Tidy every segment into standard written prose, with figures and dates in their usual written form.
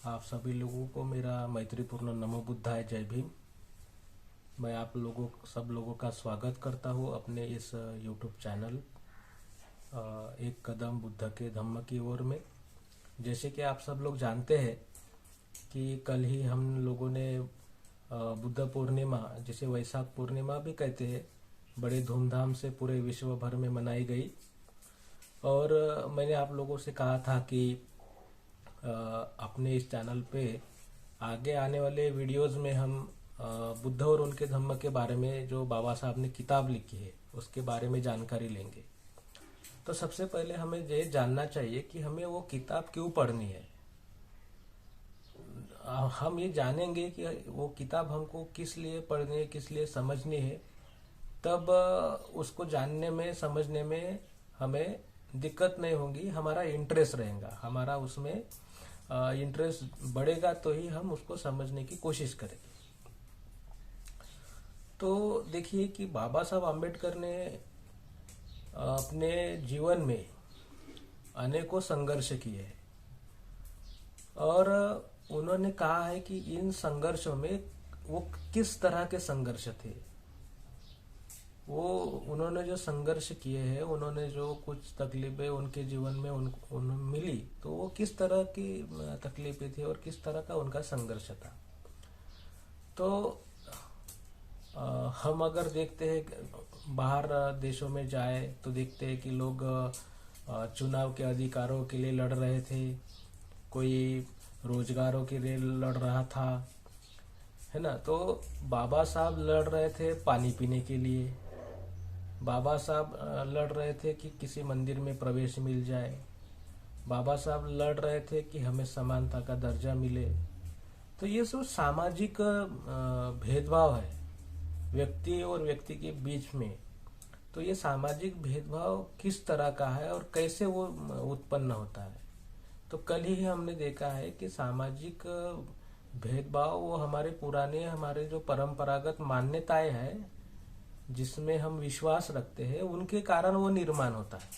आप सभी लोगों को मेरा मैत्रीपूर्ण नमो बुद्धाय जय भीम। मैं आप लोगों सब लोगों का स्वागत करता हूँ अपने इस यूट्यूब चैनल एक कदम बुद्ध के धम्म की ओर में। जैसे कि आप सब लोग जानते हैं कि कल ही हम लोगों ने बुद्ध पूर्णिमा, जिसे वैशाख पूर्णिमा भी कहते हैं, बड़े धूमधाम से पूरे विश्व भर में मनाई गई। और मैंने आप लोगों से कहा था कि अपने इस चैनल पे आगे आने वाले वीडियोस में हम बुद्ध और उनके धम्म के बारे में, जो बाबा साहब ने किताब लिखी है, उसके बारे में जानकारी लेंगे। तो सबसे पहले हमें ये जानना चाहिए कि हमें वो किताब क्यों पढ़नी है। हम ये जानेंगे कि वो किताब हमको किस लिए पढ़नी है, किस लिए समझनी है, तब उसको जानने में, समझने में हमें दिक्कत नहीं होगी। हमारा इंटरेस्ट रहेगा, हमारा उसमें इंटरेस्ट बढ़ेगा तो ही हम उसको समझने की कोशिश करेंगे। तो देखिए कि बाबा साहब आम्बेडकर ने अपने जीवन में अनेकों संघर्ष किए हैं और उन्होंने कहा है कि इन संघर्षों में वो किस तरह के संघर्ष थे, वो उन्होंने जो संघर्ष किए हैं, उन्होंने जो कुछ तकलीफें उनके जीवन में उन्हें मिली, तो वो किस तरह की तकलीफें थी और किस तरह का उनका संघर्ष था। तो हम अगर देखते हैं बाहर देशों में जाए तो देखते हैं कि लोग चुनाव के अधिकारों के लिए लड़ रहे थे, कोई रोजगारों के लिए लड़ रहा था, है ना। तो बाबा साहब लड़ रहे थे पानी पीने के लिए, बाबा साहब लड़ रहे थे कि किसी मंदिर में प्रवेश मिल जाए, बाबा साहब लड़ रहे थे कि हमें समानता का दर्जा मिले। तो ये सब सामाजिक भेदभाव है व्यक्ति और व्यक्ति के बीच में। तो ये सामाजिक भेदभाव किस तरह का है और कैसे वो उत्पन्न होता है। तो कल ही हमने देखा है कि सामाजिक भेदभाव वो हमारे पुराने, हमारे जो परंपरागत मान्यताएं हैं, जिसमें हम विश्वास रखते हैं, उनके कारण वो निर्माण होता है।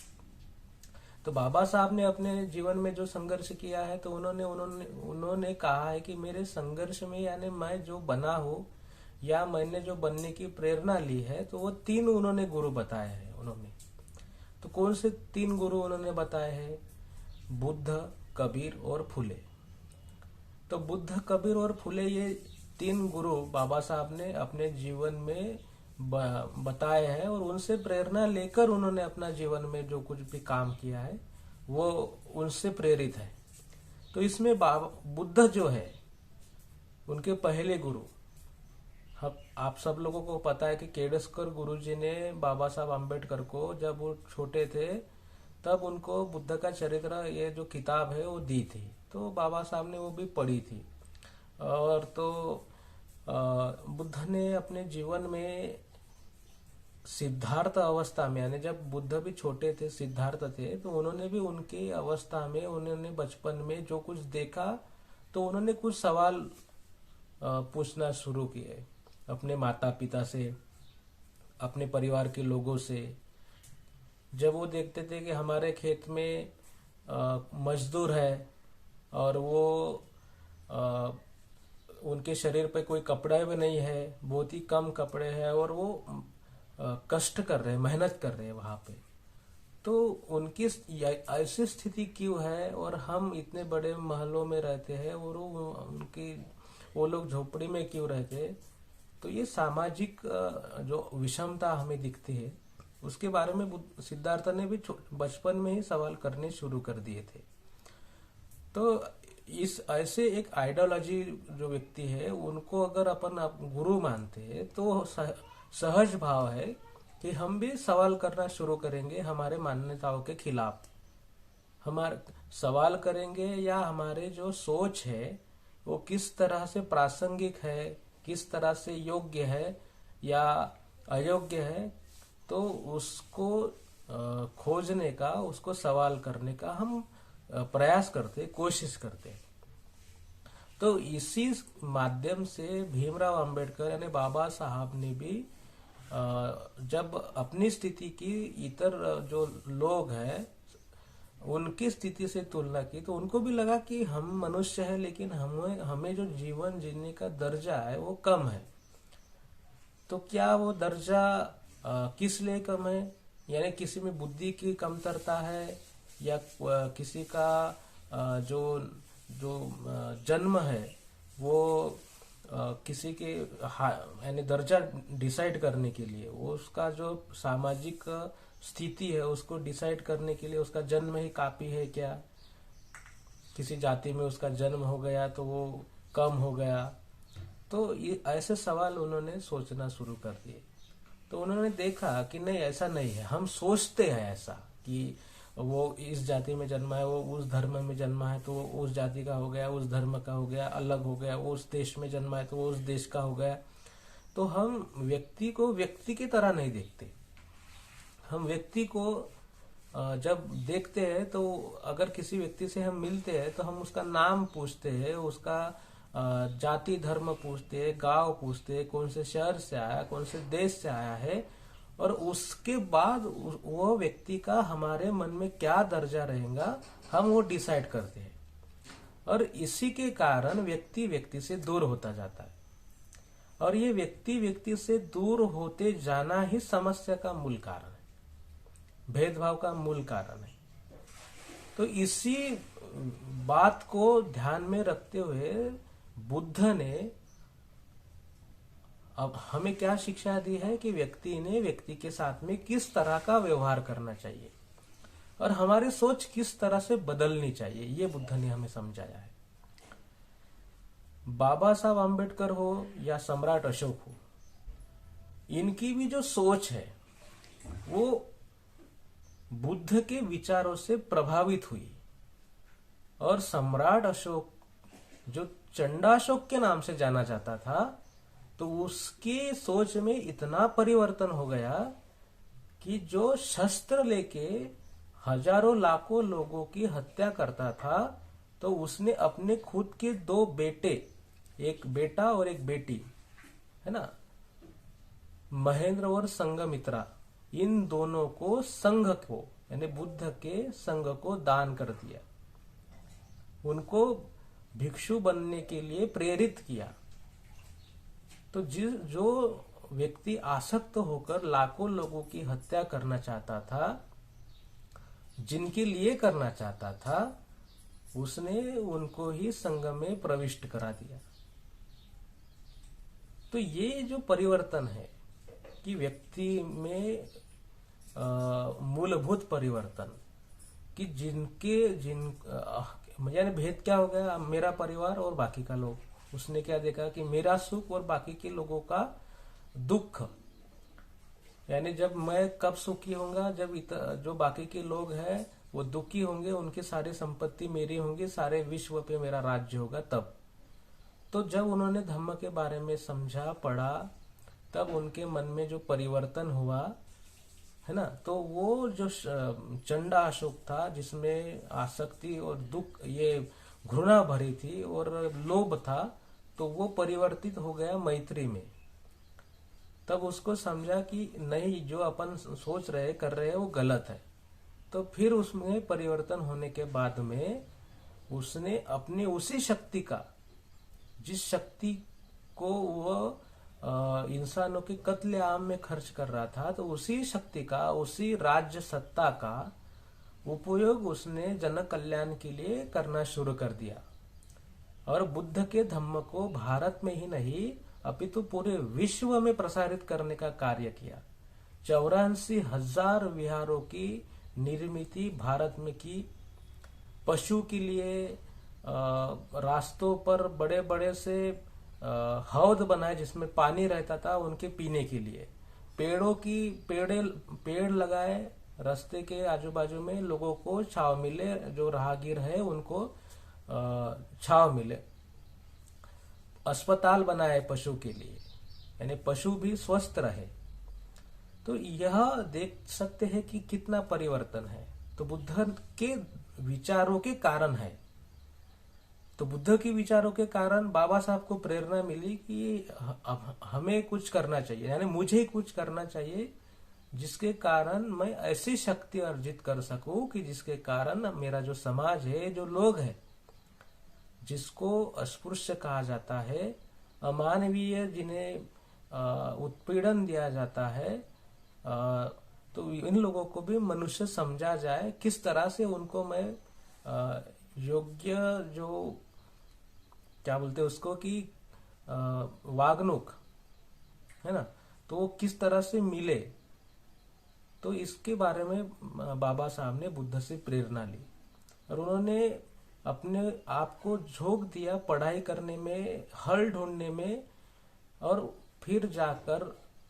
तो बाबा साहब ने अपने जीवन में जो संघर्ष किया है, तो उन्होंने कहा है कि मेरे संघर्ष में, यानी मैं जो बना हूँ या मैंने जो बनने की प्रेरणा ली है, तो वो 3 उन्होंने गुरु बताए हैं उन्होंने। तो कौन से 3 गुरु उन्होंने बताए हैं? बुद्ध, कबीर और फुले। तो बुद्ध, कबीर और फुले, ये 3 गुरु बाबा साहब ने अपने जीवन में बताए हैं और उनसे प्रेरणा लेकर उन्होंने अपना जीवन में जो कुछ भी काम किया है वो उनसे प्रेरित है। तो इसमें बुद्ध जो है, उनके पहले गुरु, आप सब लोगों को पता है कि केडस्कर गुरुजी ने बाबा साहब आम्बेडकर को, जब वो छोटे थे तब उनको बुद्ध का चरित्र, ये जो किताब है, वो दी थी। तो बाबा साहब ने वो भी पढ़ी थी। और तो बुद्ध ने अपने जीवन में सिद्धार्थ अवस्था में, यानी जब बुद्ध भी छोटे थे, सिद्धार्थ थे, तो उन्होंने भी उनकी अवस्था में, उन्होंने बचपन में जो कुछ देखा, तो उन्होंने कुछ सवाल पूछना शुरू किए अपने माता पिता से, अपने परिवार के लोगों से। जब वो देखते थे कि हमारे खेत में मजदूर है और वो उनके शरीर पे कोई कपड़ा भी नहीं है, बहुत ही कम कपड़े हैं, और वो कष्ट कर रहे हैं, मेहनत कर रहे हैं वहां पे, तो उनकी ऐसी स्थिति क्यों है और हम इतने बड़े महलों में रहते हैं और वो लोग झोपड़ी में क्यों रहते हैं। तो ये सामाजिक जो विषमता हमें दिखती है, उसके बारे में सिद्धार्थ ने भी बचपन में ही सवाल करने शुरू कर दिए थे। तो इस ऐसे एक आइडियोलॉजी जो व्यक्ति है, उनको अगर अपन गुरु मानते हैं, तो सहज भाव है कि हम भी सवाल करना शुरू करेंगे हमारे मान्यताओं के खिलाफ। हमारे सवाल करेंगे या हमारे जो सोच है वो किस तरह से प्रासंगिक है, किस तरह से योग्य है या अयोग्य है, तो उसको खोजने का, उसको सवाल करने का हम प्रयास करते, कोशिश करते। तो इसी माध्यम से भीमराव अंबेडकर यानी बाबा साहब ने भी जब अपनी स्थिति की इतर जो लोग हैं उनकी स्थिति से तुलना की तो उनको भी लगा कि हम मनुष्य है, लेकिन हमें हमें जो जीवन जीने का दर्जा है वो कम है। तो क्या वो दर्जा किस लिए कम है? यानी किसी में बुद्धि की कमतरता है, या किसी का जो जो जन्म है वो किसी के यानी दर्जा डिसाइड करने के लिए, वो उसका जो सामाजिक स्थिति है उसको डिसाइड करने के लिए उसका जन्म ही काफी है क्या? किसी जाति में उसका जन्म हो गया तो वो कम हो गया? तो ये ऐसे सवाल उन्होंने सोचना शुरू कर दिए। तो उन्होंने देखा कि नहीं, ऐसा नहीं है। हम सोचते हैं ऐसा कि वो इस जाति में जन्मा है, वो उस धर्म में जन्मा है तो वो उस जाति का हो गया, उस धर्म का हो गया, अलग हो गया। वो उस देश में जन्मा है तो वो उस देश का हो गया। तो हम व्यक्ति को व्यक्ति की तरह नहीं देखते। हम व्यक्ति को जब देखते हैं तो अगर किसी व्यक्ति से हम मिलते हैं तो हम उसका नाम पूछते हैं, उसका जाति धर्म पूछते हैं, गांव पूछते हैं, कौन से शहर से आया, कौन से देश से आया है, और उसके बाद वो व्यक्ति का हमारे मन में क्या दर्जा रहेगा हम वो डिसाइड करते हैं। और इसी के कारण व्यक्ति व्यक्ति से दूर होता जाता है, और ये व्यक्ति व्यक्ति से दूर होते जाना ही समस्या का मूल कारण है, भेदभाव का मूल कारण है। तो इसी बात को ध्यान में रखते हुए बुद्ध ने अब हमें क्या शिक्षा दी है कि व्यक्ति ने व्यक्ति के साथ में किस तरह का व्यवहार करना चाहिए और हमारी सोच किस तरह से बदलनी चाहिए, ये बुद्ध ने हमें समझाया है। बाबा साहब आम्बेडकर हो या सम्राट अशोक हो, इनकी भी जो सोच है वो बुद्ध के विचारों से प्रभावित हुई। और सम्राट अशोक जो चंडाशोक के नाम से जाना जाता था, तो उसकी सोच में इतना परिवर्तन हो गया कि जो शस्त्र लेके हजारों लाखों लोगों की हत्या करता था, तो उसने अपने खुद के 2 बेटे, एक बेटा और एक बेटी, है ना, महेंद्र और संघमित्रा, इन दोनों को संघ को यानी बुद्ध के संघ को दान कर दिया। उनको भिक्षु बनने के लिए प्रेरित किया। तो जो व्यक्ति आसक्त होकर लाखों लोगों की हत्या करना चाहता था, जिनके लिए करना चाहता था, उसने उनको ही संघ में प्रविष्ट करा दिया। तो ये जो परिवर्तन है कि व्यक्ति में मूलभूत परिवर्तन कि यानी भेद क्या हो गया, मेरा परिवार और बाकी का लोग, उसने क्या देखा कि मेरा सुख और बाकी के लोगों का दुख। यानी जब मैं कब सुखी होऊंगा, जब जो बाकी के लोग हैं वो दुखी होंगे, उनकी सारी संपत्ति मेरी होंगी, सारे विश्व पे मेरा राज्य होगा तब। तो जब उन्होंने धम्म के बारे में समझा, पढ़ा, तब उनके मन में जो परिवर्तन हुआ, है ना, तो वो जो चंडा अशोक था जिसमें आसक्ति और दुख, ये घृणा भरी थी और लोभ था, तो वो परिवर्तित हो गया मैत्री में। तब उसको समझा कि नहीं, जो अपन सोच रहे कर रहे हैं वो गलत है। तो फिर उसमें परिवर्तन होने के बाद में उसने अपनी उसी शक्ति का, जिस शक्ति को वो इंसानों के कत्लेआम में खर्च कर रहा था, तो उसी शक्ति का, उसी राज्य सत्ता का उपयोग उसने जन कल्याण के लिए करना शुरू कर दिया। और बुद्ध के धम्म को भारत में ही नहीं अपितु पूरे विश्व में प्रसारित करने का कार्य किया। 84,000 विहारों की निर्मित भारत में की। पशु के लिए रास्तों पर बड़े बड़े से हौद बनाए जिसमें पानी रहता था उनके पीने के लिए। पेड़ लगाए रास्ते के आजू बाजू में, लोगों को छाव मिले, जो राहगीर है उनको छाव मिले। अस्पताल बनाए पशु के लिए, यानी पशु भी स्वस्थ रहे। तो यह देख सकते हैं कि कितना परिवर्तन है। तो बुद्ध के विचारों के कारण है। तो बुद्ध के विचारों के कारण बाबा साहब को प्रेरणा मिली कि हमें कुछ करना चाहिए, यानी मुझे कुछ करना चाहिए जिसके कारण मैं ऐसी शक्ति अर्जित कर सकूं कि जिसके कारण मेरा जो समाज है, जो लोग हैं, जिसको अस्पृश्य कहा जाता है, अमानवीय, जिन्हें उत्पीड़न दिया जाता है, तो इन लोगों को भी मनुष्य समझा जाए। किस तरह से उनको मैं योग्य, जो क्या बोलते हैं उसको, कि वागनुक है ना, तो वो किस तरह से मिले। तो इसके बारे में बाबा साहब ने बुद्ध से प्रेरणा ली और उन्होंने अपने आप को झोंक दिया पढ़ाई करने में, हल ढूंढने में। और फिर जाकर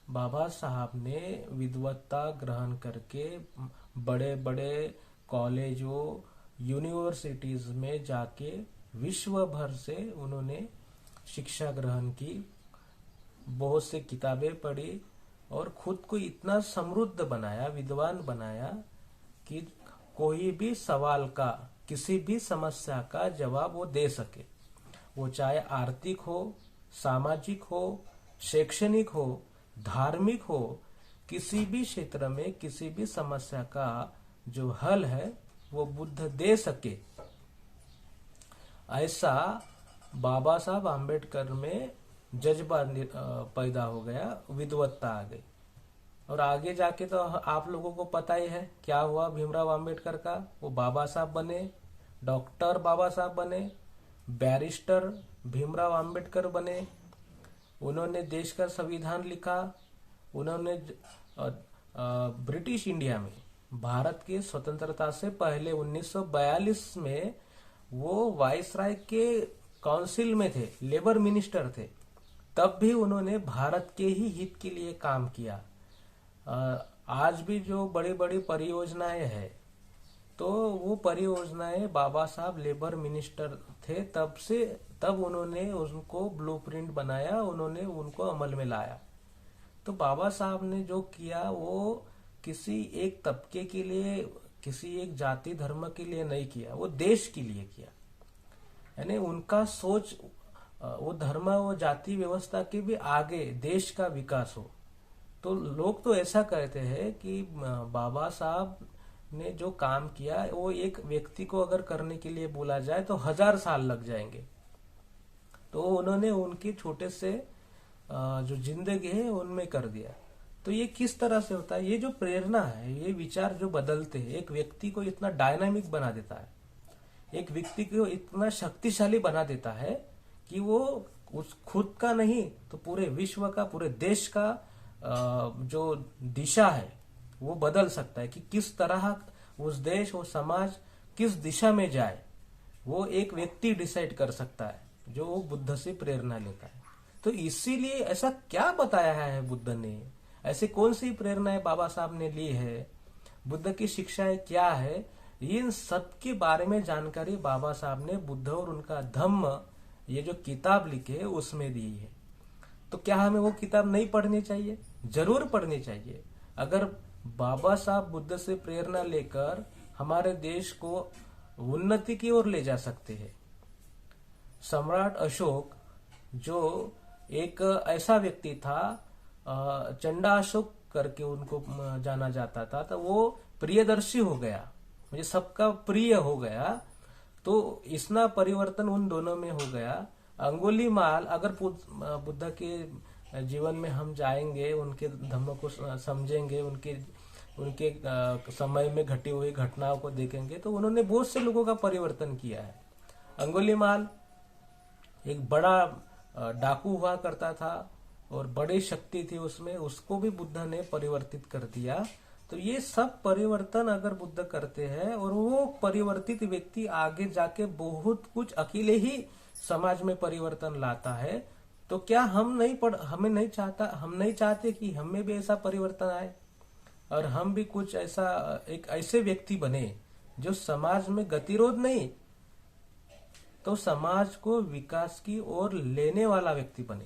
बाबा साहब ने विद्वत्ता ग्रहण करके बड़े बड़े कॉलेजों, यूनिवर्सिटीज में जाके विश्व भर से उन्होंने शिक्षा ग्रहण की, बहुत से किताबें पढ़ी और खुद को इतना समृद्ध बनाया, विद्वान बनाया कि कोई भी सवाल का, किसी भी समस्या का जवाब वो दे सके। वो चाहे आर्थिक हो, सामाजिक हो, शैक्षणिक हो, धार्मिक हो, किसी भी क्षेत्र में किसी भी समस्या का जो हल है वो बुद्ध दे सके। ऐसा बाबा साहब आम्बेडकर में जज्बा पैदा हो गया, विद्वत्ता आ गई। और आगे जाके तो आप लोगों को पता ही है क्या हुआ भीमराव आम्बेडकर का। वो बाबा साहब बने, डॉक्टर बाबा साहब बने, बैरिस्टर भीमराव आम्बेडकर बने। उन्होंने देश का संविधान लिखा। उन्होंने ब्रिटिश इंडिया में, भारत की स्वतंत्रता से पहले 1942 में वो वायसराय के काउंसिल में थे, लेबर मिनिस्टर थे। तब भी उन्होंने भारत के ही हित के लिए काम किया। आज भी जो बड़ी बड़ी परियोजनाएं हैं, तो वो परियोजनाएं बाबा साहब लेबर मिनिस्टर थे तब उन्होंने उनको ब्लूप्रिंट बनाया, उन्होंने उनको अमल में लाया। तो बाबा साहब ने जो किया वो किसी एक तबके के लिए, किसी एक जाति धर्म के लिए नहीं किया, वो देश के लिए किया। यानी उनका सोच वो धर्म, वो जाति व्यवस्था के भी आगे देश का विकास हो। तो लोग तो ऐसा कहते हैं कि बाबा साहब ने जो काम किया वो एक व्यक्ति को अगर करने के लिए बोला जाए तो 1000 साल लग जाएंगे। तो उन्होंने उनके छोटे से जो जिंदगी है उनमें कर दिया। तो ये किस तरह से होता है? ये जो प्रेरणा है, ये विचार जो बदलते हैं, एक व्यक्ति को इतना डायनामिक बना देता है, एक व्यक्ति को इतना शक्तिशाली बना देता है कि वो उस खुद का नहीं तो पूरे विश्व का, पूरे देश का जो दिशा है वो बदल सकता है कि किस तरह उस देश, वो समाज किस दिशा में जाए, वो एक व्यक्ति डिसाइड कर सकता है जो वो बुद्ध से प्रेरणा लेता है। तो इसीलिए ऐसा क्या बताया है बुद्ध ने, ऐसे कौन सी प्रेरणाएं बाबा साहब ने ली है, बुद्ध की शिक्षाएं क्या है, इन सब के बारे में जानकारी बाबा साहब ने बुद्ध और उनका धम्म, ये जो किताब लिखे है उसमें दी है। तो क्या हमें वो किताब नहीं पढ़नी चाहिए? जरूर पढ़नी चाहिए। अगर बाबा साहब बुद्ध से प्रेरणा लेकर हमारे देश को उन्नति की ओर ले जा सकते हैं। सम्राट अशोक जो एक ऐसा व्यक्ति था, चंडा अशोक करके उनको जाना जाता था, तो वो प्रियदर्शी हो गया, मुझे सबका प्रिय हो गया। तो इतना परिवर्तन उन दोनों में हो गया। अंगुलीमाल, अगर बुद्ध के जीवन में हम जाएंगे, उनके धम्म को समझेंगे, उनके समय में घटी हुई घटनाओं को देखेंगे, तो उन्होंने बहुत से लोगों का परिवर्तन किया है। अंगुलीमाल एक बड़ा डाकू हुआ करता था और बड़ी शक्ति थी उसमें, उसको भी बुद्ध ने परिवर्तित कर दिया। तो ये सब परिवर्तन अगर बुद्ध करते हैं और वो परिवर्तित व्यक्ति आगे जाके बहुत कुछ अकेले ही समाज में परिवर्तन लाता है, तो क्या हम नहीं चाहते कि हमें भी ऐसा परिवर्तन आए और हम भी कुछ ऐसा, एक ऐसे व्यक्ति बने जो समाज में गतिरोध नहीं तो समाज को विकास की ओर लेने वाला व्यक्ति बने।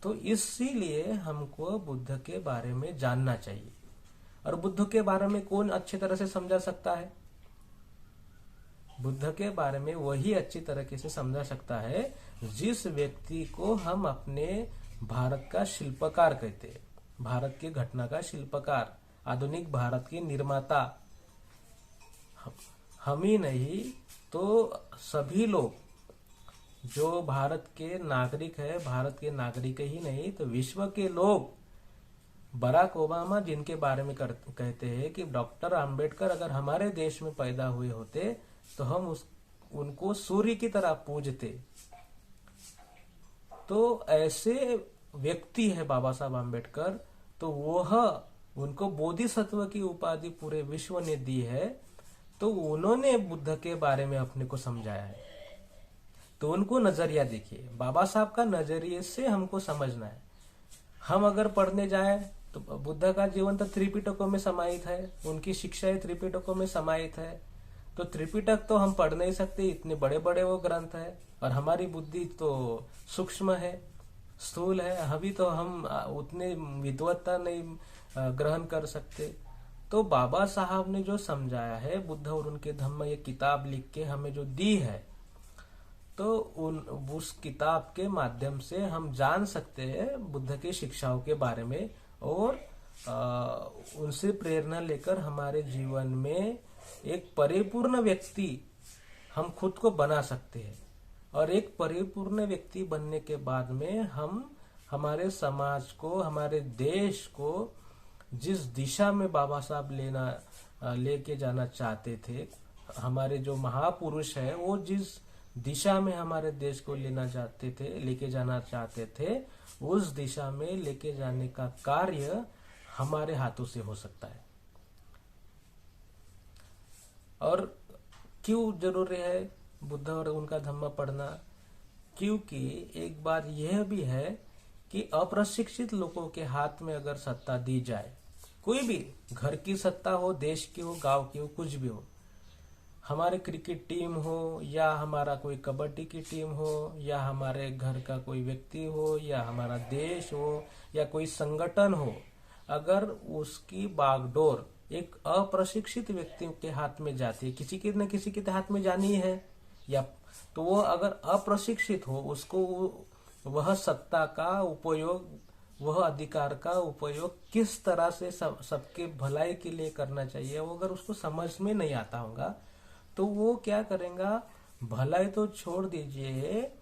तो इसीलिए हमको बुद्ध के बारे में जानना चाहिए। और बुद्ध के बारे में कौन अच्छी तरह से समझा सकता है? बुद्ध के बारे में वही अच्छी तरीके से समझा सकता है जिस व्यक्ति को हम अपने भारत का शिल्पकार कहते हैं। भारत के घटना का शिल्पकार, आधुनिक भारत के निर्माता हम ही नहीं तो सभी लोग जो भारत के नागरिक है, भारत के नागरिक ही नहीं तो विश्व के लोग, बराक ओबामा जिनके बारे में कहते हैं कि डॉक्टर अंबेडकर अगर हमारे देश में पैदा हुए होते तो हम उनको सूर्य की तरह पूजते। तो ऐसे व्यक्ति है बाबा साहब अंबेडकर, तो वह उनको बोधिसत्व की उपाधि पूरे विश्व ने दी है। तो उन्होंने बुद्ध के बारे में अपने को समझाया है। तो उनको नजरिया देखिए, बाबा साहब का नजरिए से हमको समझना है। हम अगर पढ़ने जाए तो बुद्ध का जीवन तो त्रिपिटकों में समाहित है, उनकी शिक्षाएं त्रिपिटकों में समाहित है। तो त्रिपिटक तो हम पढ़ नहीं सकते, इतने बड़े बड़े वो ग्रंथ है, और हमारी बुद्धि तो सूक्ष्म है, स्थूल है, अभी तो हम उतने विद्वत्ता नहीं ग्रहण कर सकते। तो बाबा साहब ने जो समझाया है, बुद्ध और उनके धम्म, ये किताब लिख के हमें जो दी है, तो उस किताब के माध्यम से हम जान सकते हैं बुद्ध की शिक्षाओं के बारे में, और उनसे प्रेरणा लेकर हमारे जीवन में एक परिपूर्ण व्यक्ति हम खुद को बना सकते हैं। और एक परिपूर्ण व्यक्ति बनने के बाद में हम हमारे समाज को, हमारे देश को जिस दिशा में बाबा साहब लेके जाना चाहते थे, हमारे जो महापुरुष है वो जिस दिशा में हमारे देश को लेके जाना चाहते थे, उस दिशा में लेके जाने का कार्य हमारे हाथों से हो सकता है। और क्यों जरूरी है बुद्ध और उनका धम्म पढ़ना? क्योंकि एक बार यह भी है कि अप्रशिक्षित लोगों के हाथ में अगर सत्ता दी जाए, कोई भी घर की सत्ता हो, देश की हो, गांव की हो, कुछ भी हो, हमारे क्रिकेट टीम हो, या हमारा कोई कबड्डी की टीम हो, या हमारे घर का कोई व्यक्ति हो, या हमारा देश हो, या कोई संगठन हो, अगर उसकी बागडोर एक अप्रशिक्षित व्यक्ति के हाथ में जाती है, किसी के न किसी के हाथ में जानी है, या तो वो अगर अप्रशिक्षित हो, उसको वह सत्ता का उपयोग, वह अधिकार का उपयोग किस तरह से सबके भलाई के लिए करना चाहिए, वो अगर उसको समझ में नहीं आता होगा, तो वो क्या करेगा, भलाई तो छोड़ दीजिए,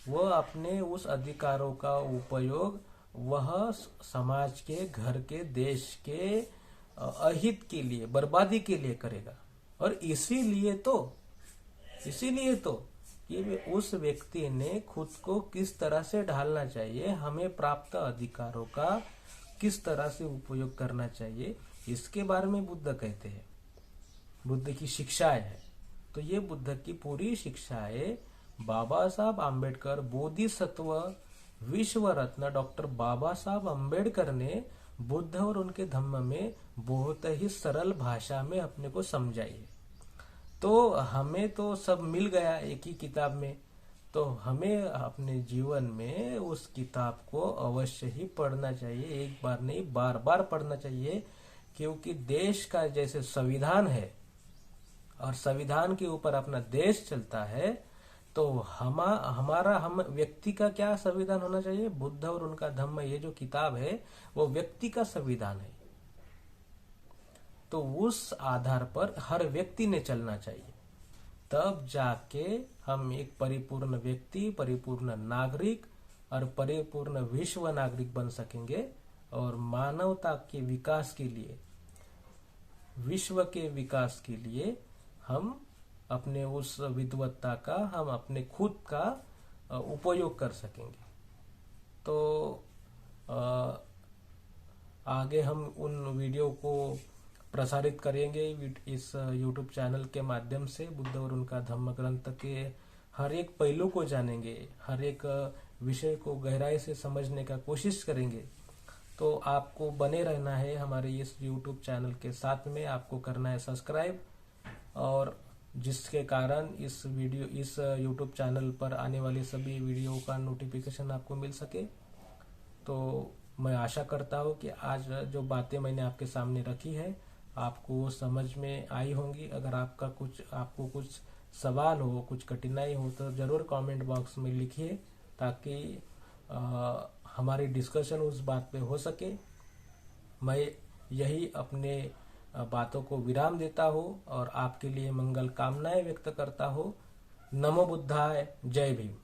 वो अपने उस अधिकारों का उपयोग वह समाज के, घर के, देश के अहित के लिए, बर्बादी के लिए करेगा। और इसीलिए तो ये उस व्यक्ति ने खुद को किस तरह से ढालना चाहिए, हमें प्राप्त अधिकारों का किस तरह से उपयोग करना चाहिए, इसके बारे में बुद्ध कहते हैं। बुद्ध की शिक्षाएं है, तो ये बुद्ध की पूरी शिक्षाएं बाबा साहब आम्बेडकर, बोधिसत्व विश्व रत्न डॉक्टर बाबा साहब आम्बेडकर ने बुद्ध और उनके धम्म में बहुत ही सरल भाषा में अपने को समझाई है। तो हमें तो सब मिल गया एक ही किताब में, तो हमें अपने जीवन में उस किताब को अवश्य ही पढ़ना चाहिए, एक बार नहीं बार बार पढ़ना चाहिए। क्योंकि देश का जैसे संविधान है और संविधान के ऊपर अपना देश चलता है, तो हम व्यक्ति का क्या संविधान होना चाहिए? बुद्ध और उनका धम्म, ये जो किताब है वो व्यक्ति का संविधान है। तो उस आधार पर हर व्यक्ति ने चलना चाहिए, तब जाके हम एक परिपूर्ण व्यक्ति, परिपूर्ण नागरिक और परिपूर्ण विश्व नागरिक बन सकेंगे। और मानवता के विकास के लिए, विश्व के विकास के लिए हम अपने उस विद्वत्ता का, हम अपने खुद का उपयोग कर सकेंगे। तो आगे हम उन वीडियो को प्रसारित करेंगे इस YouTube चैनल के माध्यम से। बुद्ध और उनका धम्म ग्रंथ के हर एक पहलू को जानेंगे, हर एक विषय को गहराई से समझने का कोशिश करेंगे। तो आपको बने रहना है हमारे इस YouTube चैनल के साथ में, आपको करना है सब्सक्राइब, और जिसके कारण इस YouTube चैनल पर आने वाली सभी वीडियो का नोटिफिकेशन आपको मिल सके। तो मैं आशा करता हूँ कि आज जो बातें मैंने आपके सामने रखी है आपको समझ में आई होंगी। अगर आपको कुछ सवाल हो, कुछ कठिनाई हो, तो जरूर कमेंट बॉक्स में लिखिए, ताकि हमारी डिस्कशन उस बात पे हो सके। मैं यही अपने बातों को विराम देता हूँ और आपके लिए मंगल कामनाएं व्यक्त करता हूँ। नमो बुद्धाय। जय भीम।